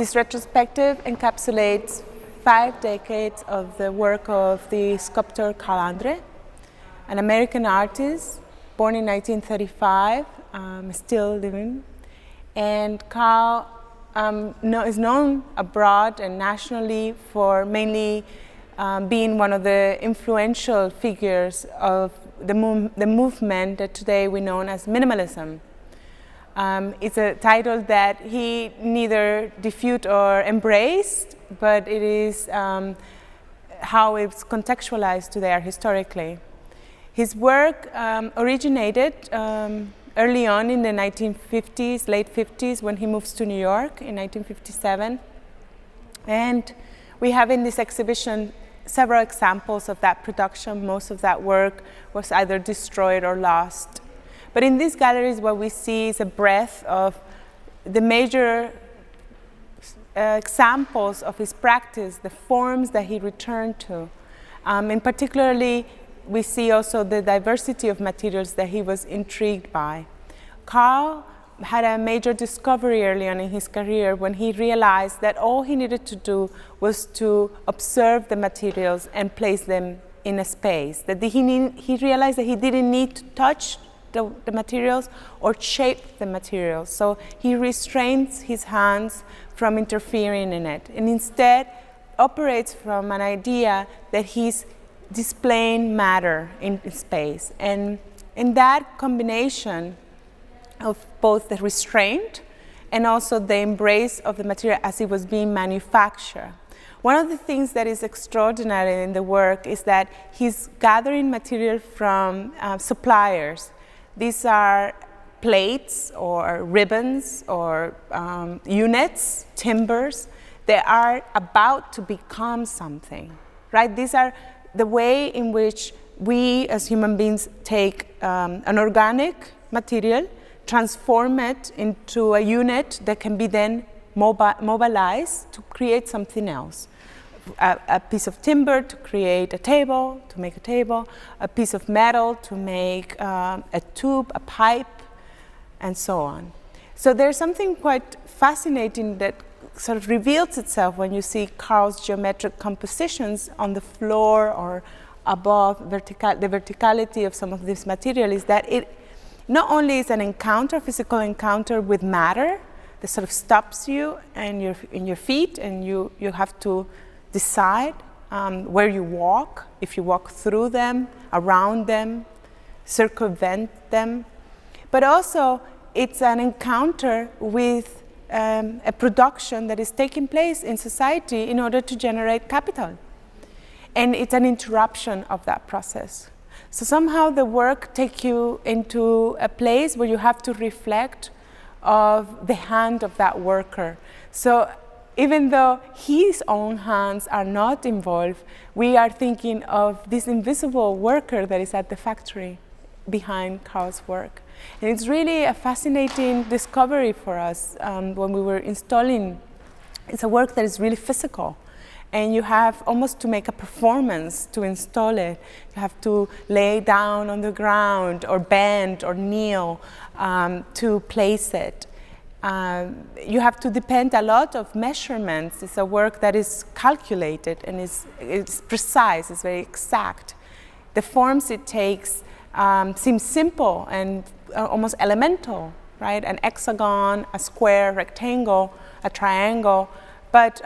This retrospective encapsulates 5 decades of the work of the sculptor Carl Andre, an American artist born in 1935, still living. And Carl is known abroad and nationally for mainly being one of the influential figures of the movement that today we know as minimalism. It's a title that he neither defeated or embraced, but it is how it's contextualized today historically. His work originated early on in the 1950s, late 50s, when he moves to New York in 1957. And we have in this exhibition several examples of that production. Most of that work was either destroyed or lost. But in these galleries, what we see is a breadth of the major examples of his practice, the forms that he returned to. And particularly, we see also the diversity of materials that he was intrigued by. Carl had a major discovery early on in his career when he realized that all he needed to do was to observe the materials and place them in a space. That he realized that he didn't need to touch the materials or shape the materials. So he restrains his hands from interfering in it and instead operates from an idea that he's displaying matter in space. And in that combination of both the restraint and also the embrace of the material as it was being manufactured. One of the things that is extraordinary in the work is that he's gathering material from suppliers. These are plates or ribbons or units, timbers. They are about to become something, right? These are the way in which we as human beings take an organic material, transform it into a unit that can be then mobilized to create something else. A piece of timber to create a table, to make a table, a piece of metal to make a tube, a pipe, and so on. So there's something quite fascinating that sort of reveals itself when you see Carl's geometric compositions on the floor or above. The verticality of some of this material is that it not only is an encounter, physical encounter with matter that sort of stops you and in your feet, and you have to decide where you walk, if you walk through them, around them, circumvent them. But also, it's an encounter with a production that is taking place in society in order to generate capital. And it's an interruption of that process. So somehow the work takes you into a place where you have to reflect of the hand of that worker. So even though his own hands are not involved, we are thinking of this invisible worker that is at the factory behind Carl's work. And it's really a fascinating discovery for us when we were installing. It's a work that is really physical. And you have almost to make a performance to install it. You have to lay down on the ground or bend or kneel to place it. You have to depend a lot of measurements. It's a work that is calculated and it's precise, it's very exact. The forms it takes seem simple and almost elemental, right? An hexagon, a square, rectangle, a triangle. But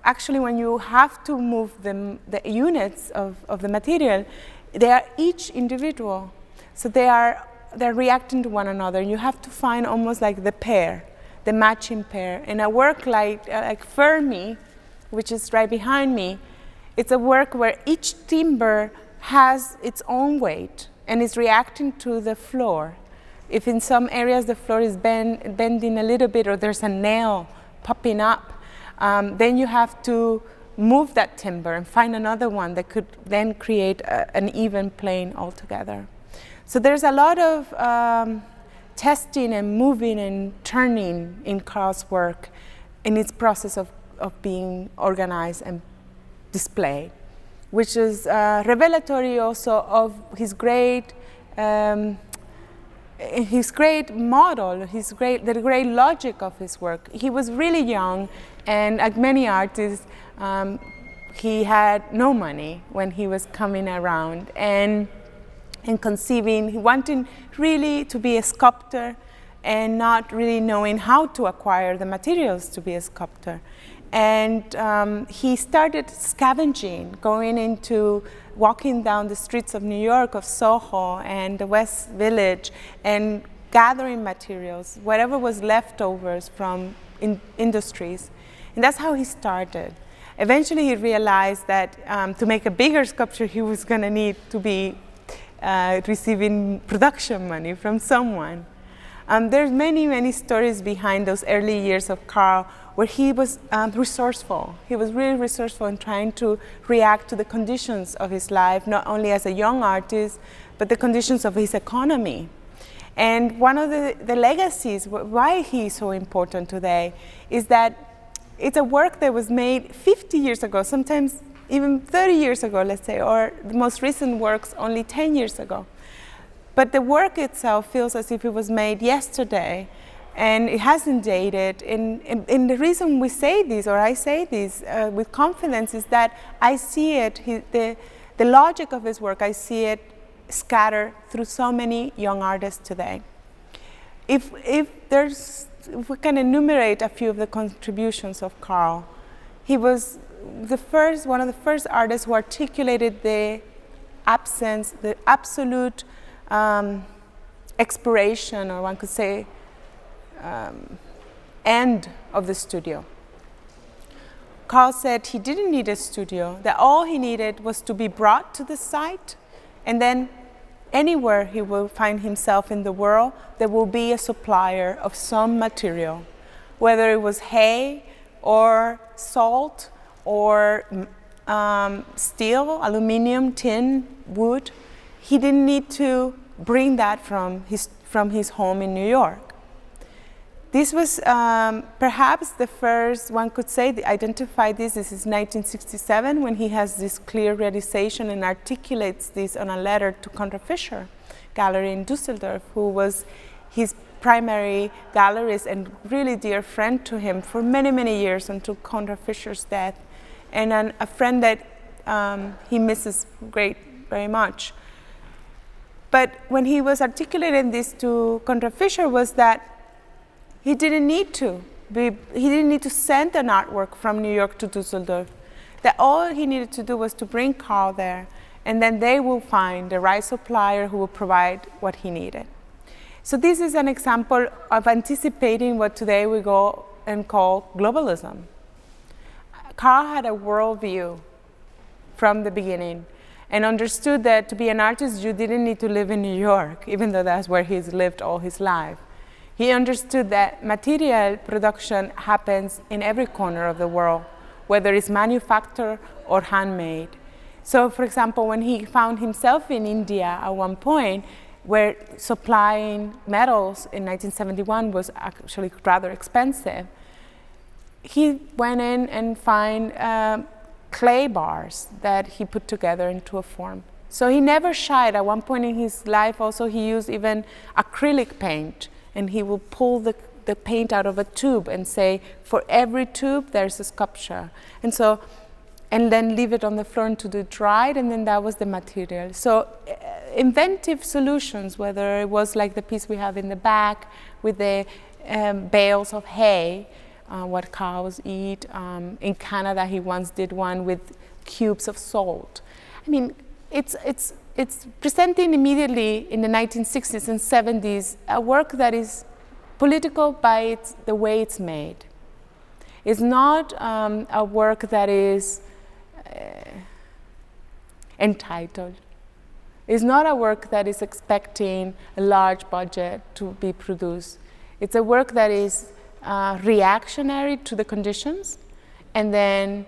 actually when you have to move the units of the material, they are each individual. So they're reacting to one another. You have to find almost like the pair, the matching pair. In a work like Fermi, which is right behind me, it's a work where each timber has its own weight and is reacting to the floor. If in some areas the floor is bending a little bit or there's a nail popping up, then you have to move that timber and find another one that could then create an even plane altogether. So there's a lot of testing and moving and turning in Carl's work in its process of being organized and displayed, which is revelatory also of his great his great model, the great logic of his work. He was really young, and like many artists, he had no money when he was coming around and conceiving. He wanted really to be a sculptor and not really knowing how to acquire the materials to be a sculptor. And he started scavenging, walking down the streets of New York, of Soho and the West Village, and gathering materials, whatever was leftovers from industries. And that's how he started. Eventually he realized that to make a bigger sculpture, he was going to need to be receiving production money from someone. There's many stories behind those early years of Karl where he was resourceful. He was really resourceful in trying to react to the conditions of his life, not only as a young artist, but the conditions of his economy. And one of the legacies, why he's so important today, is that it's a work that was made 50 years ago, sometimes even 30 years ago, let's say, or the most recent works only 10 years ago. But the work itself feels as if it was made yesterday, and it hasn't dated. And the reason we say this, or I say this with confidence, is that I see it, the logic of his work, I see it scattered through so many young artists today. If we can enumerate a few of the contributions of Karl, he was one of the first artists who articulated the absolute expiration, or one could say end of the studio. Karl said he didn't need a studio, that all he needed was to be brought to the site, and then anywhere he will find himself in the world, there will be a supplier of some material, whether it was hay or salt or steel, aluminum, tin, wood. He didn't need to bring that from his home in New York. This was perhaps the first, one could say, identify this is 1967, when he has this clear realization and articulates this on a letter to Conrad Fischer Gallery in Düsseldorf, who was his primary gallerist and really dear friend to him for many years until Conrad Fischer's death, and a friend that he misses very much. But when he was articulating this to Conrad Fischer, was that he didn't need to send an artwork from New York to Düsseldorf. That all he needed to do was to bring Karl there, and then they will find the right supplier who will provide what he needed. So this is an example of anticipating what today we go and call globalism. Karl had a worldview from the beginning and understood that to be an artist, you didn't need to live in New York, even though that's where he's lived all his life. He understood that material production happens in every corner of the world, whether it's manufactured or handmade. So, for example, when he found himself in India at one point, where supplying metals in 1971 was actually rather expensive, he went in and found clay bars that he put together into a form. So he never shied. At one point in his life also, he used even acrylic paint, and he will pull the paint out of a tube and say, for every tube there's a sculpture. And then leave it on the floor until it dried, and then that was the material. So inventive solutions, whether it was like the piece we have in the back with the bales of hay, what cows eat. In Canada, he once did one with cubes of salt. I mean, it's presenting immediately in the 1960s and 70s a work that is political by the way it's made. It's not a work that is entitled. It's not a work that is expecting a large budget to be produced. It's a work that is reactionary to the conditions, and then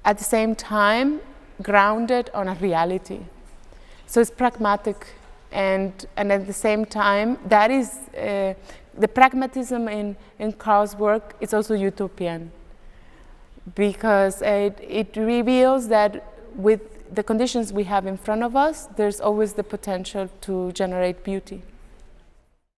at the same time grounded on a reality. So it's pragmatic, and at the same time, that is the pragmatism in Karl's work is also utopian, because it reveals that with the conditions we have in front of us, there's always the potential to generate beauty.